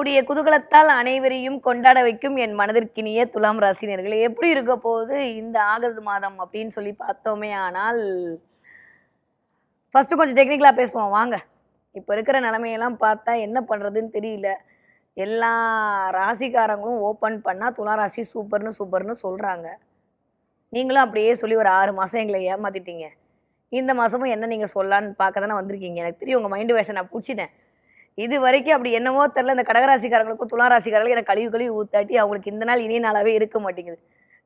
தன்னுடைய குதூகலத்தால் அனைவரையும் கொண்டாட வைக்கும் என் மனதிற்கினிய துலாம் ராசினியர்களே, எப்படி இருக்க போகுது இந்த ஆகஸ்ட் மாதம் அப்படின்னு சொல்லி பார்த்தோமே. ஆனால் ஃபர்ஸ்ட் கொஞ்சம் டெக்னிக்கலா பேசுவோம் வாங்க. இப்போ இருக்கிற நிலைமையெல்லாம் பார்த்தா என்ன பண்றதுன்னு தெரியல. எல்லா ராசிக்காரங்களும் ஓப்பன் பண்ணா துலா ராசி சூப்பர்னு சொல்றாங்க. நீங்களும் அப்படியே சொல்லி ஒரு 6 மாசம் எங்களை ஏமாத்திட்டீங்க. இந்த மாசமும் என்ன நீங்க சொல்லலான்னு பார்க்க தானே வந்திருக்கீங்க. எனக்கு தெரியும் உங்க மைண்ட் வாய்ஸை நான் பிடிச்சிட்டேன். இது வரைக்கும் அப்படி என்னவோ தெரில, இந்த கடகராசிக்காரங்களுக்கும் துலா ராசிக்காரங்களுக்கும் எனக்கு கழுவி ஊத்தாட்டி அவங்களுக்கு இந்த நாள் இனிய நாளாவே இருக்க மாட்டேங்குது.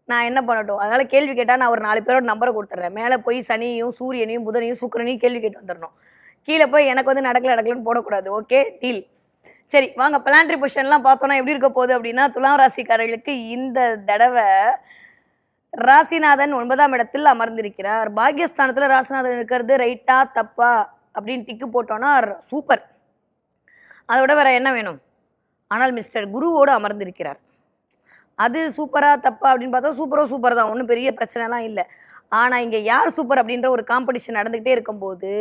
நான் என்ன பண்ணட்டும்? அதனால கேள்வி கேட்டால் நான் ஒரு 4 பேரோட நம்பரை கொடுத்துட்றேன். மேலே போய் சனியையும் சூரியனையும் புதனையும் சுக்கிரனையும் கேள்வி கேட்டு வந்துடணும். கீழே போய் எனக்கு வந்து நடக்கலன்னு போடக்கூடாது. Okay deal. சரி வாங்க, பிளானட்டரி பொசிஷன்லாம் பார்த்தோன்னா எப்படி இருக்க போகுது அப்படின்னா, துலாம் ராசிக்காரர்களுக்கு இந்த தடவை ராசிநாதன் 9ஆம் இடத்தில் அமர்ந்திருக்கிறார். பாக்கியஸ்தானத்தில் ராசிநாதன் இருக்கிறது ரைட்டா தப்பா அப்படின்னு டிக்கு போட்டோன்னா சூப்பர். அதோட வேற என்ன வேணும்? ஆனால் மிஸ்டர் குருவோடு அமர்ந்திருக்கிறார். அது சூப்பரா தப்பா அப்படின்னு பார்த்தா சூப்பர் தான், ஒன்றும் பெரிய பிரச்சனைலாம் இல்லை. ஆனால் இங்கே யார் சூப்பர் அப்படின்ற ஒரு காம்படிஷன் நடந்துக்கிட்டே இருக்கும்போது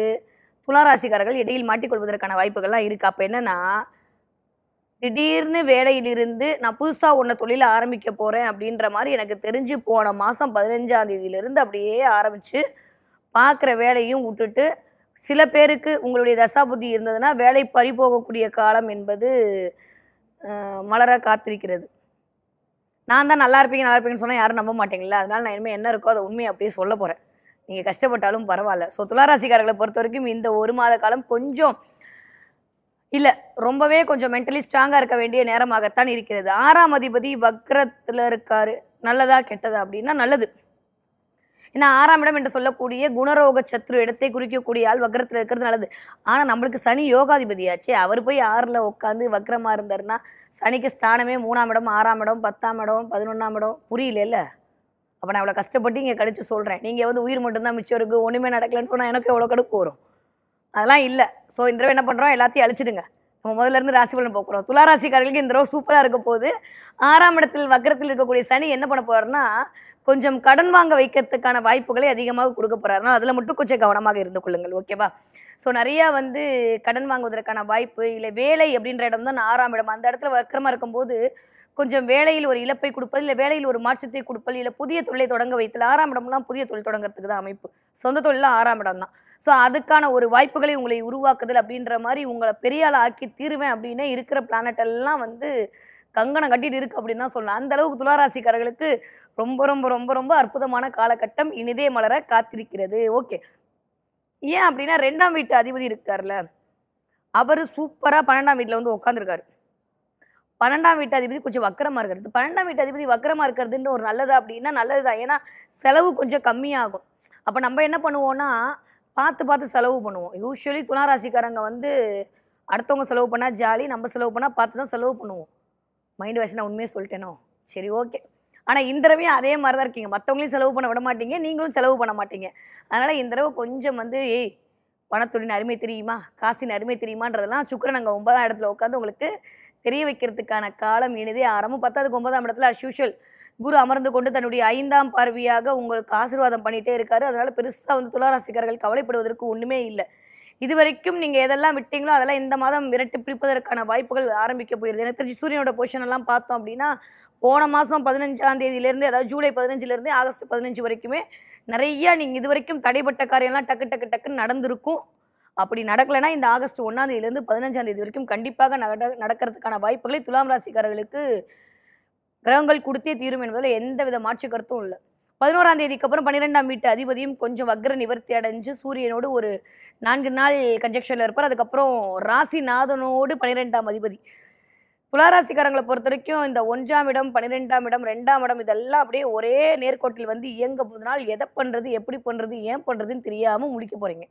துளாராசிக்காரர்கள் இடையில் மாட்டிக்கொள்வதற்கான வாய்ப்புகள்லாம் இருக்குது. அப்போ என்னன்னா, திடீர்னு வேலையிலிருந்து நான் புதுசாக ஒன்று தொழில் ஆரம்பிக்க போகிறேன் அப்படின்ற மாதிரி எனக்கு தெரிஞ்சு போன மாதம் 15ஆம் தேதியிலிருந்து அப்படியே ஆரம்பித்து பார்க்குற வேலையும் விட்டுட்டு, சில பேருக்கு உங்களுடைய தசாபுத்தி இருந்ததுன்னா வேலை பறிபோகக்கூடிய காலம் என்பது மலர காத்திருக்கிறது. நான் தான் நல்லா இருப்பீங்கன்னு சொன்னால் யாரும் நம்ப மாட்டீங்களா? அதனால நான் இனிமேல் என்ன இருக்கோ அதை உண்மையை அப்படியே சொல்ல போகிறேன். நீங்கள் கஷ்டப்பட்டாலும் பரவாயில்ல. ஸோ துளாராசிக்காரர்களை பொறுத்த வரைக்கும் இந்த 1 மாத காலம் கொஞ்சம் இல்லை, ரொம்பவே கொஞ்சம் மென்டலி ஸ்ட்ராங்காக இருக்க வேண்டிய நேரமாகத்தான் இருக்கிறது. 6ஆம் அதிபதி வக்ரத்தில் இருக்காரு. நல்லதா கெட்டதா அப்படின்னா நல்லது. ஏன்னா 6ஆம் இடம் என்று சொல்லக்கூடிய குணரோக சத்ரு இடத்தை குறிக்கக்கூடிய ஆள் வக்ரத்தில் இருக்கிறது நல்லது. ஆனால் நம்மளுக்கு சனி யோகாதிபதியாச்சே, அவர் போய் 6ல் உட்காந்து வக்ரமாக இருந்தாருன்னா சனிக்கு ஸ்தானமே 3ஆம் இடம் 6ஆம் இடம் 10ஆம் இடம் 11ஆம் இடம் புரியல. அப்போ நான் அவ்வளோ கஷ்டப்பட்டு இங்கே கடிச்சு சொல்கிறேன். நீங்கள் வந்து உயிர் மட்டும்தான் மிச்சம் இருக்குது, ஒன்றுமே நடக்கலைன்னு சொன்னால் எனக்கு எவ்வளோ கடுப்பு வரும். அதெல்லாம் இல்லை. ஸோ இந்த தடவை என்ன பண்ணுறோம், எல்லாத்தையும் அழிச்சிடுங்க. நம்ம முதல்ல இருந்து ராசி பலன் போகிறோம். துளாராசிக்காரர்களுக்கு இந்த தடவை சூப்பராக இருக்க போது. 6ஆம் இடத்தில் வக்ரத்தில் இருக்கக்கூடிய சனி என்ன பண்ண போறாருன்னா, கொஞ்சம் கடன் வாங்க வைக்கிறதுக்கான வாய்ப்புகளை அதிகமாக கொடுக்க போறாருனா அதில் மட்டும் கொஞ்சம் கவனமாக இருந்து கொள்ளுங்கள். ஓகேவா? ஸோ நிறையா வந்து கடன் வாங்குவதற்கான வாய்ப்பு இல்லை. வேலை அப்படின்ற இடம் தான் 6ஆம் இடம். அந்த இடத்துல வக்கரமாக இருக்கும்போது கொஞ்சம் வேலையில் ஒரு இழப்பை கொடுப்பது, இல்லை வேலையில் ஒரு மாற்றத்தை கொடுப்பது, இல்லை புதிய தொழிலை தொடங்க வைத்தல். 6ஆம் இடம்லாம் புதிய தொழில் தொடங்குறதுக்கு தான் அமைப்பு. சொந்த தொழிலாம் 6ஆம் இடம் தான். ஸோ அதுக்கான ஒரு வாய்ப்புகளை உங்களை உருவாக்குதல் அப்படின்ற மாதிரி உங்களை பெரிய ஆள் ஆக்கி தீருவேன் அப்படின்னு இருக்கிற பிளானட் எல்லாம் வந்து கங்கணம் கட்டிட்டு இருக்கு அப்படின்னு தான் சொல்லலாம். அந்த அளவுக்கு துளாராசிக்காரர்களுக்கு ரொம்ப ரொம்ப ரொம்ப ரொம்ப அற்புதமான காலகட்டம் இனிதே மலர காத்திருக்கிறது. ஓகே, ஏன் அப்படின்னா 2ஆம் வீட்டு அதிபதி இருக்கார்ல, அவர் சூப்பராக 12ஆம் வீட்டில் வந்து உட்காந்துருக்காரு. 12ஆம் வீட்டு அதிபதி கொஞ்சம் வக்கரமாக இருக்கிறது. 12ஆம் வீட்டு அதிபதி வக்கரமாக இருக்கிறதுன்ற ஒரு நல்லதா அப்படின்னா நல்லது தான். ஏன்னா செலவு கொஞ்சம் கம்மியாகும். அப்போ நம்ம என்ன பண்ணுவோம்னா, பார்த்து செலவு பண்ணுவோம். யூஸ்வலி துளாராசிக்காரங்க வந்து அடுத்தவங்க செலவு பண்ணால் ஜாலி, நம்ம செலவு பண்ணால் பார்த்து தான் செலவு பண்ணுவோம். மைண்ட் வாய்ஸ் நான் உண்மையாக சொல்லிட்டேனோ? சரி ஓகே. ஆனால் இந்த தடவையும் அதே மாதிரி தான் இருக்கீங்க. மற்றவங்களையும் செலவு பண்ண விட மாட்டீங்க, நீங்களும் செலவு பண்ண மாட்டீங்க. அதனால் இந்த தடவை கொஞ்சம் வந்து பணத்துடைய அருமை தெரியுமா, காசின் அருமை தெரியுமான்றதெல்லாம் சுக்கிரன் அங்கே 9ஆம் இடத்துல உட்காந்து உங்களுக்கு தெரிய வைக்கிறதுக்கான காலம் இனிதே ஆரம்பம். 10க்கு 9ஆம் இடத்துல அஸ் யூஷுவல் குரு அமர்ந்து கொண்டு தன்னுடைய 5ஆம் பார்வையாக உங்களுக்கு ஆசீர்வாதம் பண்ணிகிட்டே இருக்காரு. அதனால் பெருசாக வந்து துளாராசிக்காரர்கள் கவலைப்படுவதற்கு ஒன்றுமே இல்லை. இது வரைக்கும் நீங்கள் எதெல்லாம் விட்டீங்களோ அதெல்லாம் இந்த மாதம் விரட்டி பிரிப்பதற்கான வாய்ப்புகள் ஆரம்பிக்க போயிருது. எனக்கு தெரிஞ்சு சூரியனோட பொசிஷன் எல்லாம் பார்த்தோம் அப்படின்னா, போன மாதம் 15ஆம் தேதியிலேருந்து, அதாவது ஜூலை 15லேருந்து ஆகஸ்ட் 15 வரைக்குமே நிறையா நீங்கள் இது வரைக்கும் தடைப்பட்ட காரியம்லாம் டக்குன்னு நடந்திருக்கும். அப்படி நடக்கலைன்னா இந்த ஆகஸ்ட் 1ஆம் தேதியிலேருந்து 15ஆம் தேதி வரைக்கும் கண்டிப்பாக நடக்கிறதுக்கான வாய்ப்புகளை துலாம் ராசிக்காரர்களுக்கு கிரகங்கள் கொடுத்தே தீரும் என்பதில் எந்தவித மாற்று கருத்தும் இல்லை. 11ஆம் தேதிக்கு அப்புறம் 12ஆம் வீட்டு அதிபதியும் கொஞ்சம் வக்ர நிவர்த்தி அடைஞ்சு சூரியனோடு ஒரு 4 நாள் கன்ஜெக்ஷனில் இருப்பார். அதுக்கப்புறம் ராசிநாதனோடு 12ஆம் அதிபதி. துளாராசிக்காரங்களை பொறுத்த வரைக்கும் இந்த 1ஆம் இடம் 12ஆம் இடம் 2ஆம் இடம் இதெல்லாம் அப்படியே ஒரே நேர்கோட்டில் வந்து இயங்க போதனால் எதை பண்ணுறது, எப்படி பண்ணுறது, ஏன் பண்ணுறதுன்னு தெரியாமல் முடிக்க போகிறீங்க.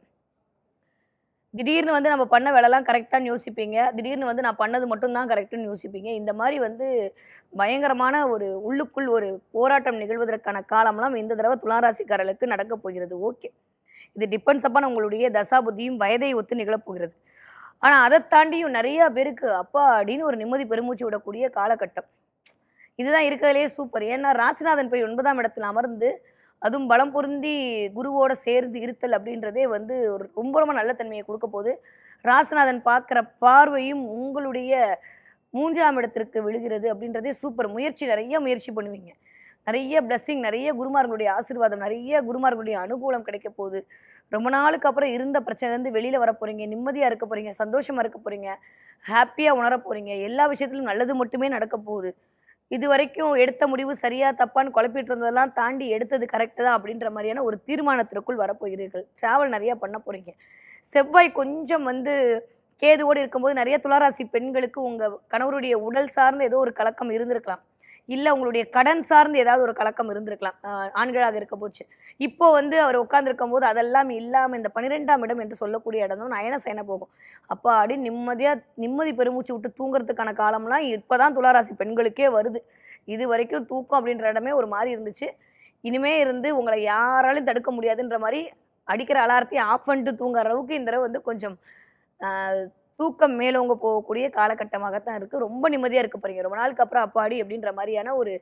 திடீர்னு வந்து நம்ம பண்ண வேலைலாம் கரெக்டானு யோசிப்பீங்க. திடீர்னு வந்து நான் பண்ணது மட்டும்தான் கரெக்டுன்னு யோசிப்பீங்க. இந்த மாதிரி வந்து பயங்கரமான ஒரு உள்ளுக்குள் ஒரு போராட்டம் நிகழ்வதற்கான காலம்லாம் இந்த தடவை துளாராசிக்காரர்களுக்கு நடக்கப் போகிறது. ஓகே, இது டிபெண்ட்ஸ் அப்பான் உங்களுடைய தசாபுத்தியும் வயதை ஒத்து நிகழப்போகிறது. ஆனால் அதை தாண்டியும் நிறையா பேருக்கு அப்பாடின்னு ஒரு நிம்மதி பெருமூச்சு விடக்கூடிய காலகட்டம் இதுதான் இருக்கிறதுலே சூப்பர். ஏன்னா ராசிநாதன் போய் 9ஆம் இடத்துல அமர்ந்து அதுவும் பலம் பொருந்தி குருவோட சேர்ந்து இருத்தல் அப்படின்றதே வந்து ஒரு ரொம்ப ரொம்ப நல்ல தன்மையை கொடுக்க போகுது. ராசிநாதன் பார்க்குற பார்வையும் உங்களுடைய 3ஆம் இடத்திற்கு விழுகிறது அப்படின்றதே சூப்பர். நிறைய முயற்சி பண்ணுவீங்க. நிறைய பிளெஸ்ஸிங், நிறைய குருமார்களுடைய ஆசீர்வாதம், நிறைய குருமார்களுடைய அனுகூலம் கிடைக்க போகுது. ரொம்ப நாளுக்கு அப்புறம் இருந்த பிரச்சனையிலேருந்து வெளியில வர போறீங்க. நிம்மதியா இருக்க போறீங்க. சந்தோஷமா இருக்க போறீங்க. ஹாப்பியா உணர போறீங்க. எல்லா விஷயத்திலும் நல்லது மட்டுமே நடக்க போகுது. இதுவரைக்கும் எடுத்த முடிவு சரியா தப்பான்னு குழப்பிட்டு இருந்ததெல்லாம் தாண்டி எடுத்தது கரெக்ட் தான் அப்படின்ற மாதிரியான ஒரு தீர்மானத்திற்குள் வரப்போகிறீர்கள். டிராவல் நிறைய பண்ண போறீங்க. செவ்வாய் கொஞ்சம் கேதுவோடு இருக்கும்போது நிறைய துளாராசி பெண்களுக்கு உங்க கணவருடைய உடல் சார்ந்த ஏதோ ஒரு கலக்கம் இருந்திருக்கலாம். இல்ல உங்களுடைய கடன் சார்ந்து ஏதாவது ஒரு கலக்கம் இருந்திருக்கலாம். ஆண்களாக இருக்க போச்சு. இப்போ அவர் உட்கார்ந்திருக்கும் போது அதெல்லாம் இல்லாம இந்த 12ஆம் இடம் என்று சொல்லக்கூடிய இடம் தான் நயன சேன போகும். அப்பாடி நிம்மதி பெருமூச்சு விட்டு தூங்குறதுக்கான காலம்லாம் இப்பதான் துளாராசி பெண்களுக்கே வருது. இது வரைக்கும் தூக்கம் அப்படின்ற இடமே ஒரு மாதிரி இருந்துச்சு. இனிமே இருந்து உங்களை யாராலும் தடுக்க முடியாதுன்ற மாதிரி அடிக்கிற அலாரத்தையும் ஆஃப் பண்ணிட்டு தூங்குற அளவுக்கு இந்த தடவை கொஞ்சம் தூக்கம் மேலோங்க போகக்கூடிய காலகட்டமாகத்தான் இருக்குது. ரொம்ப நிம்மதியாக இருக்க போறீங்க. ரொம்ப நாளுக்கு அப்புறம் அப்பாடி அப்படின்ற மாதிரியான ஒரு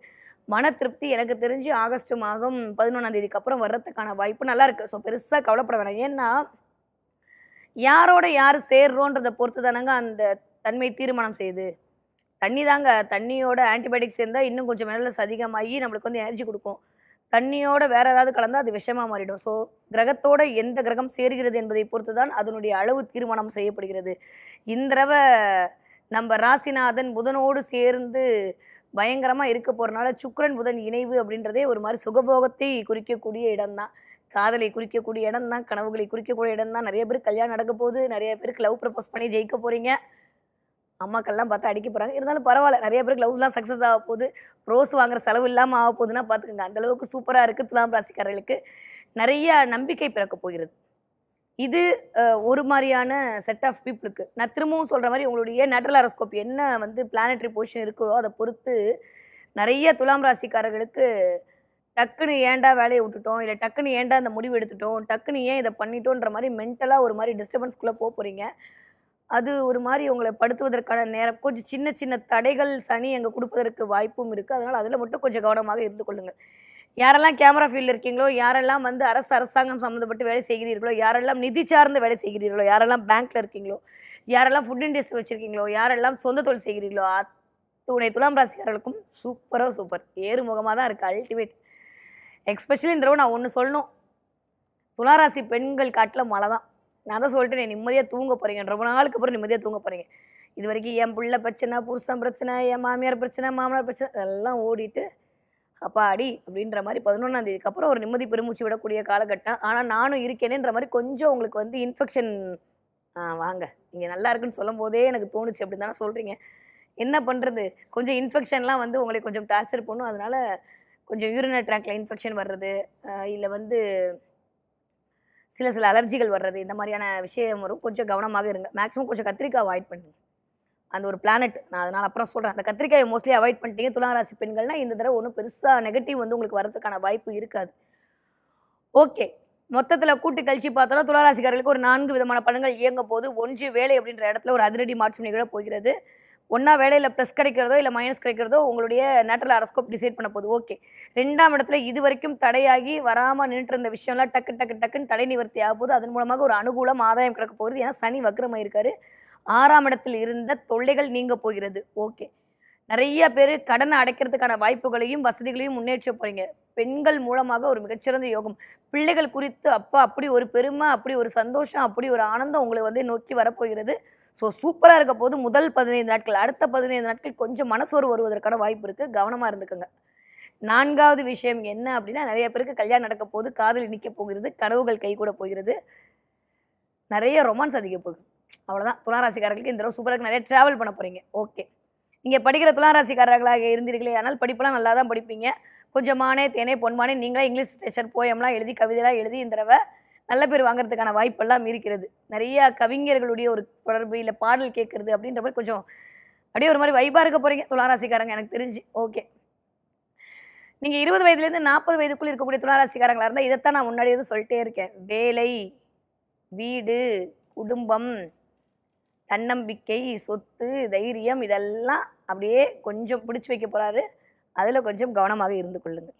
மன திருப்தி எனக்கு தெரிஞ்சு ஆகஸ்ட் மாதம் 11ஆம் தேதிக்கு அப்புறம் வர்றதுக்கான வாய்ப்பு நல்லா இருக்குது. ஸோ பெருசாக கவலைப்பட வேணாம். ஏன்னா யாரோட யார் சேர்றோன்றதை பொறுத்து தானங்க அந்த தன்மை தீர்மானம் செய்யுது. தண்ணி தாங்க, தண்ணியோட ஆன்டிபயோட்டிக்ஸ் இருந்தால் இன்னும் கொஞ்சம் மினரல்ஸ் அதிகமாகி நம்மளுக்கு எனர்ஜி கொடுக்கும். தண்ணியோட வேற ஏதாவது கலந்தால் அது விஷமாக மாறிடும். ஸோ கிரகத்தோட எந்த கிரகம் சேருகிறது என்பதை பொறுத்து தான் அதனுடைய அளவு தீர்மானம் செய்யப்படுகிறது. இந்த தடவை நம்ம ராசிநாதன் புதனோடு சேர்ந்து பயங்கரமாக இருக்க போகிறனால சுக்கிரன் புதன் இணைவு அப்படின்றதே ஒரு மாதிரி சுகபோகத்தை குறிக்கக்கூடிய இடம்தான். காதலை குறிக்கக்கூடிய இடம் தான். கனவுகளை குறிக்கக்கூடிய இடம் தான். நிறைய பேருக்கு கல்யாணம் நடக்க போகுது. நிறைய பேருக்கு லவ் ப்ரப்போஸ் பண்ணி ஜெயிக்க போகிறீங்க. அம்மாக்கள்லாம் பார்த்தா அடிக்க போகிறாங்க. இருந்தாலும் பரவாயில்ல. நிறைய பேருக்கு லவ்லாம் சக்ஸஸ் ஆக போகுது. ரோஸ் வாங்குற செலவு இல்லாமல் ஆக போகுதுன்னா பார்த்துக்கோங்க. அந்தளவுக்கு சூப்பராக இருக்குது. துலாம் ராசிக்காரர்களுக்கு நிறைய நம்பிக்கை பிறக்க போகிறது. இது ஒரு மாதிரியான செட் ஆஃப் பீப்புளுக்கு. நான் திரும்பவும் சொல்கிற மாதிரி உங்களுடைய நேட்ரல் ஹாரோஸ்கோப் என்ன பிளானட்டரி பொசிஷன் இருக்கோ அதை பொறுத்து நிறைய துலாம் ராசிக்காரர்களுக்கு டக்குன்னு ஏன்டா வேலையை விட்டுட்டோம், இல்லை டக்குன்னு ஏன்டா இந்த முடிவு எடுத்துட்டோம், டக்குன்னு ஏன் இதை பண்ணிட்டோன்ற மாதிரி மென்டலாக ஒரு மாதிரி டிஸ்டர்பன்ஸ்குள்ளே போகிறீங்க. அது ஒரு மாதிரி உங்களை படுத்துவதற்கான நேரம். கொஞ்சம் சின்ன சின்ன தடைகள் சனி அங்கே கொடுப்பதற்கு வாய்ப்பும் இருக்குது. அதனால் அதில் மட்டும் கொஞ்சம் கவனமாக இருந்து கொள்ளுங்கள். யாரெல்லாம் கேமரா ஃபீல்டில் இருக்கீங்களோ, யாரெல்லாம் அரசாங்கம் சம்மந்தப்பட்டு வேலை செய்கிறீர்களோ, யாரெல்லாம் நிதி சார்ந்த வேலை செய்கிறீர்களோ, யாரெல்லாம் பேங்க்கில் இருக்கீங்களோ, யாரெல்லாம் ஃபுட் இண்டஸ்ட்ரி வச்சுருக்கீங்களோ, யாரெல்லாம் சொந்த தொழில் செய்கிறீர்களோ, அத்துணை துலாம் ராசிக்காரர்களுக்கும் சூப்பர் ஏறுமுகமாக தான் இருக்குது. அல்டிமேட். எக்ஸ்பெஷலி இந்த தடவை நான் ஒன்று சொல்லணும். துளாராசி பெண்கள் காட்டில் மழை தான். நான் தான் சொல்லிட்டு நிம்மதியாக தூங்க போகிறீங்க. ரொம்ப நாளுக்கு அப்புறம் நிம்மதியாக தூங்க போகிறீங்க. இது வரைக்கும் என் பிள்ளை பிரச்சனை, புருஷன் பிரச்சனை, என் மாமியார் பிரச்சனை, மாமனார் பிரச்சனை அதெல்லாம் ஓடிட்டு அப்பாடி அப்படின்ற மாதிரி 11ஆம் தேதிக்கு அப்புறம் ஒரு நிம்மதி பெருமூச்சு விடக்கூடிய காலகட்டம். ஆனால் நானும் இருக்கேனேன்ற மாதிரி கொஞ்சம் உங்களுக்கு இன்ஃபெக்ஷன் வாங்க நீங்கள் நல்லா இருக்குன்னு சொல்லும் போதே எனக்கு தோணுச்சு. அப்படி தானே சொல்கிறீங்க. என்ன பண்ணுறது, கொஞ்சம் இன்ஃபெக்ஷன்லாம் உங்களை கொஞ்சம் டார்ச்சர் பண்ணும். அதனால் கொஞ்சம் யூரினரி ட்ராக்ல இன்ஃபெக்ஷன் வர்றது, இல்லை சில அலர்ஜிகள் வர்றது, இந்த மாதிரியான விஷயம் வரும். கொஞ்சம் கவனமாக இருங்க. மேக்ஸிமம் கொஞ்சம் கத்திரிக்காய் அவாய்ட் பண்ணுங்க. அந்த ஒரு பிளானட் நான் அதனால் அப்புறம் சொல்கிறேன். அந்த கத்திரிக்காயை மோஸ்ட்லி அவாய்ட் பண்ணிட்டீங்க துளாராசி பெண்கள்னால் இந்த தடவை ஒன்றும் பெருசாக நெகட்டிவ் உங்களுக்கு வரதுக்கான வாய்ப்பு இருக்காது. ஓகே, மொத்தத்தில் கூட்டு கழிச்சு பார்த்தோன்னா துளாராசிக்காரர்களுக்கு ஒரு 4 விதமான பலன்கள் இயங்க போது. 1 வேலை அப்படின்ற இடத்துல ஒரு அதிரடி மாற்றம் நிகழ போகிறது. ஒன்றா வேலையில் ப்ளஸ் கிடைக்கிறதோ இல்லை மைனஸ் கிடைக்கிறதோ உங்களுடைய நேட்ரல் ஹாரோஸ்கோப் டிசைட் பண்ண போகுது. ஓகே, 2ஆம் இடத்துல இது வரைக்கும் தடையாகி வராமல் நின்றுட்டு இருந்த விஷயம்லாம் டக்குன்னு தடை நிவர்த்தி ஆக போது. அதன் மூலமாக ஒரு அனுகூலம் ஆதாயம் கிடக்க போகிறது. ஏன்னா சனி வக்ரமாக இருக்காரு. 6ஆம் இடத்தில் இருந்த தொல்லைகள் நீங்க போகிறது. ஓகே, நிறைய பேர் கடனை அடைக்கிறதுக்கான வாய்ப்புகளையும் வசதிகளையும் முன்னேற்ற போறீங்க. பெண்கள் மூலமாக ஒரு மிகச்சிறந்த யோகம். பிள்ளைகள் குறித்து அப்படி ஒரு பெருமை, அப்படி ஒரு சந்தோஷம், அப்படி ஒரு ஆனந்தம் உங்களை நோக்கி வரப்போகிறது. ஸோ சூப்பராக இருக்க போது. முதல் 15 நாட்கள், அடுத்த 15 நாட்கள் கொஞ்சம் மனசோர்வு வருவதற்கான வாய்ப்பு இருக்குது. கவனமாக இருந்துக்கோங்க. 4வது விஷயம் என்ன அப்படின்னா, நிறைய பேருக்கு கல்யாணம் நடக்க போகுது, காதல் நிற்க போகிறது, கனவுகள் கைகூட போகிறது, நிறைய ரொமான்ஸ் அதிக போகுது. அவ்வளோதான். துளாராசிக்காரர்களுக்கு இந்த தடவை சூப்பராக நிறைய ட்ராவல் பண்ண போகிறீங்க. ஓகே, நீங்கள் படிக்கிற துளாராசிக்காரர்களாக இருந்தீர்களே ஆனால் படிப்பெல்லாம் நல்லா தான் படிப்பீங்க. கொஞ்சம் மானே தேனே பொன்மானே நீங்களே இங்கிலீஷ் லிட்ரேச்சர் போயம்லாம் எழுதி கவிதைலாம் எழுதி இந்த தடவை நல்ல பேர் வாங்குறதுக்கான வாய்ப்பெல்லாம் இருக்கிறது. நிறைய கவிஞர்களுடைய ஒரு தொடர்பு இல்லை பாடல் கேட்குறது அப்படின்ற மாதிரி கொஞ்சம் அப்படியே ஒரு மாதிரி வைபாக இருக்க போகிறீங்க துளாராசிக்காரங்க எனக்கு தெரிஞ்சு. ஓகே, நீங்கள் 20 வயதுலேருந்து 40 வயதுக்குள்ளே இருக்கக்கூடிய துளாராசிக்காரங்களாக இருந்தால் இதைத்தான் நான் முன்னாடியே சொல்லிட்டே இருக்கேன். வேலை, வீடு, குடும்பம், தன்னம்பிக்கை, சொத்து, தைரியம் இதெல்லாம் அப்படியே கொஞ்சம் பிடிச்சி வைக்க போகிறாரு. அதில் கொஞ்சம் கவனமாக இருந்து கொள்ளுங்கள்.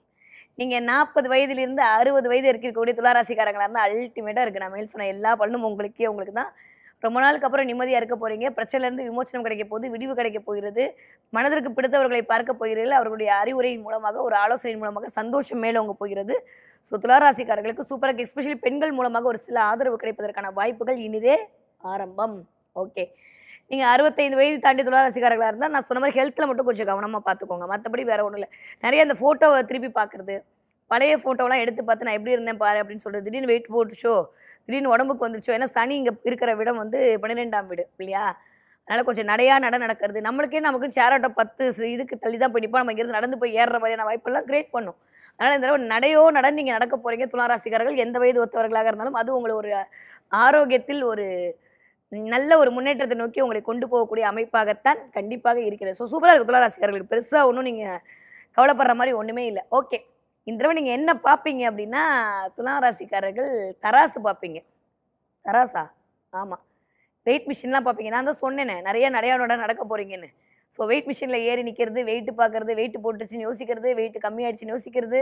நீங்கள் 40 வயதிலிருந்து 60 வயது இருக்கக்கூடிய துளாராசிக்காரங்களாக இருந்தால் அல்டிமேட்டாக இருக்குது. நான் மேல் சொன்ன எல்லா பலனும் உங்களுக்கு தான். ரொம்ப நாளுக்கு அப்புறம் நிம்மதியாக இருக்க போகிறீங்க. பிரச்சனையிலேருந்து விமோச்சனம் கிடைக்க போகுது, விடிவு கிடைக்க போகிறது. மனதிற்கு பிடித்தவர்களை பார்க்க போகிறீர்கள். அவர்களுடைய அறிவுரையின் மூலமாக, ஒரு ஆலோசனையின் மூலமாக சந்தோஷம் மேலோங்க போகிறது. ஸோ துளாராசிக்காரர்களுக்கு சூப்பராக, எஸ்பெஷலி பெண்கள் மூலமாக ஒரு சில ஆதரவு கிடைப்பதற்கான வாய்ப்புகள் இனிதே ஆரம்பம். ஓகே, நீங்கள் 65 வயது தாண்டி துளாராசிக்காரர்களாக இருந்தால் நான் சொன்ன மாதிரி ஹெல்த்தில் மட்டும் கொஞ்சம் கவனமாக பார்த்துக்கோங்க. மற்றபடி வேறு ஒன்றும் இல்லை. நிறைய அந்த ஃபோட்டோவை திருப்பி பார்க்குறது, பழைய ஃபோட்டோலாம் எடுத்து பார்த்து நான் எப்படி இருந்தேன் பாரு அப்படின்னு சொல்கிறது, திடீர்னு வெயிட் போட்டுச்சோ, திடீர்னு உடம்புக்கு வந்துருச்சோ, ஏன்னா சனி இங்கே இருக்கிற விடம் வந்து 12ஆம் வீடு இல்லையா? அதனால் கொஞ்சம் நடக்கிறது, நமக்கும் சேராட்டோ 10 இதுக்கு தள்ளி தான் போய் நிற்போம். நம்ம இங்கேருந்து நடந்து போய் ஏறுற மாதிரியான வாய்ப்பெல்லாம் கிரியேட் பண்ணும். அதனால் இந்த தடவை நடந்து நீங்கள் நடக்க போகிறீங்க துளாராசிக்காரர்கள். எந்த வயது ஒத்தவர்களாக இருந்தாலும் அது உங்களை ஒரு ஆரோக்கியத்தில் ஒரு நல்ல ஒரு முன்னேற்றத்தை நோக்கி உங்களை கொண்டு போகக்கூடிய அமைப்பாகத்தான் கண்டிப்பாக இருக்கிறது. ஸோ சூப்பராக இருக்குது துளாராசிக்காரர்களுக்கு. பெருசாக ஒன்றும் நீங்கள் கவலைப்படுற மாதிரி ஒன்றுமே இல்லை. ஓகே, இந்த தடவை நீங்கள் என்ன பார்ப்பீங்க அப்படின்னா, துளாராசிக்காரர்கள் தராசு பார்ப்பீங்க. தராசா? ஆமாம், வெயிட் மிஷின்லாம் பார்ப்பீங்க. நான் தான் சொன்னேனே, நிறைய நடையானோட நடக்க போகிறீங்கன்னு. ஸோ வெயிட் மிஷினில் ஏறி நிற்கிறது, வெயிட்டு பார்க்குறது, வெயிட்டு போட்டுச்சுன்னு யோசிக்கிறது, வெயிட்டு கம்மியாயிடுச்சுன்னு யோசிக்கிறது,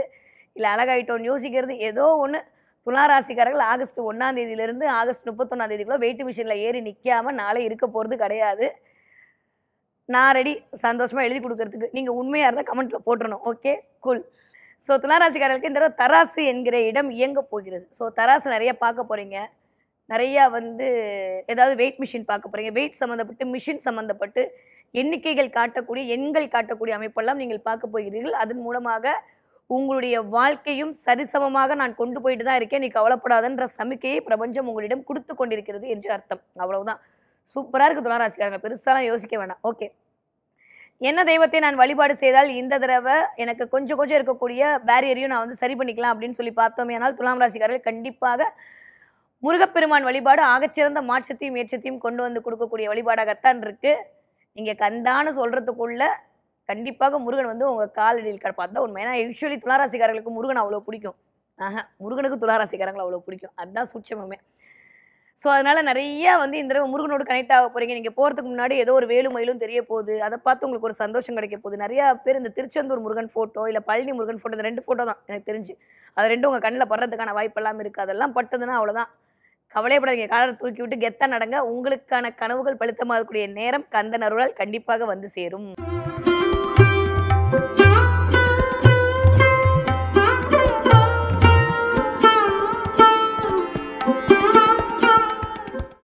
இல்லை அழகாயிட்டோன்னு யோசிக்கிறது, ஏதோ ஒன்று. துளாராசிக்காரர்கள் ஆகஸ்ட் 1ஆம் தேதியிலிருந்து ஆகஸ்ட் 31ஆம் தேதிக்குள்ளே வெயிட் மிஷினில் ஏறி நிற்காமல் நாளை இருக்க போகிறது கிடையாது. நான் ரெடி சந்தோஷமாக எழுதி கொடுக்கறதுக்கு. நீங்கள் உண்மையாக இருந்தால் கமெண்ட்டில் போட்டுறணும். Okay, cool. ஸோ துளாராசிக்காரர்களுக்கு இந்த தடவை தராசு என்கிற இடம் இயங்க போகிறது. ஸோ தராசு நிறைய பார்க்க போகிறீங்க. நிறையா ஏதாவது வெயிட் மிஷின் பார்க்க போகிறீங்க. வெயிட் சம்மந்தப்பட்டு, மிஷின் சம்மந்தப்பட்டு எண்ணிக்கைகள் காட்டக்கூடிய, எண்கள் காட்டக்கூடிய அமைப்பெல்லாம் நீங்கள் பார்க்க போகிறீர்கள். அதன் மூலமாக உங்களுடைய வாழ்க்கையும் சரிசமமாக நான் கொண்டு போயிட்டு தான் இருக்கேன், நீ கவலைப்படாதன்ற சமிக்கையை பிரபஞ்சம் உங்களிடம் கொடுத்து கொண்டிருக்கிறது என்று அர்த்தம். அவ்வளவுதான். சூப்பராக இருக்குது துளாராசிக்காரங்க. பெருசாலாம் யோசிக்க வேண்டாம். ஓகே, என்ன தெய்வத்தை நான் வழிபாடு செய்தால் இந்த தடவை எனக்கு கொஞ்சம் இருக்கக்கூடிய பேரியரையும் நான் சரி பண்ணிக்கலாம் அப்படின்னு சொல்லி பார்த்தோமே. ஆனால் துலாம் ராசிக்காரர்கள் கண்டிப்பாக முருகப்பெருமான் வழிபாடு ஆகச்சிறந்த மாற்றத்தையும் ஏற்றத்தையும் கொண்டு வந்து கொடுக்கக்கூடிய வழிபாடாகத்தான் இருக்கு. நீங்கள் கந்தான்னு சொல்கிறதுக்குள்ள கண்டிப்பாக முருகன் உங்கள் காலடியில் கிடப்பார் தான் உண்மை. ஏன்னா யூஸ்வலி துளாராசிக்காரர்களுக்கு முருகன் அவ்வளோ பிடிக்கும். முருகனுக்கு துளாராசிக்காரங்களை அவ்வளோ பிடிக்கும். அதுதான் சூட்சமே. ஸோ அதனால் நிறையா இந்த தடவை முருகனோடு கனெக்ட் ஆக போகிறீங்க. நீங்கள் போகிறதுக்கு முன்னாடி ஏதோ ஒரு வேலும் மயிலும் தெரிய போகுது, அதை பார்த்து உங்களுக்கு ஒரு சந்தோஷம் கிடைக்க போகுது. நிறையா பேர் இந்த திருச்செந்தூர் முருகன் ஃபோட்டோ, இல்லை பழனி முருகன் ஃபோட்டோ, இந்த 2 ஃபோட்டோ தான் எனக்கு தெரிஞ்சு. அது 2 உங்கள் கண்ணில் படுறதுக்கான வாய்ப்பெல்லாம் இருக்குது. அதெல்லாம் பட்டதுன்னா அவ்வளோதான், கவலைப்படாதீங்க. காலரை தூக்கி விட்டு கெத்தாக நடங்க. உங்களுக்கான கனவுகள் பழுத்தமாக இருக்கக்கூடிய நேரம் கந்தன் அருளால் கண்டிப்பாக வந்து சேரும்.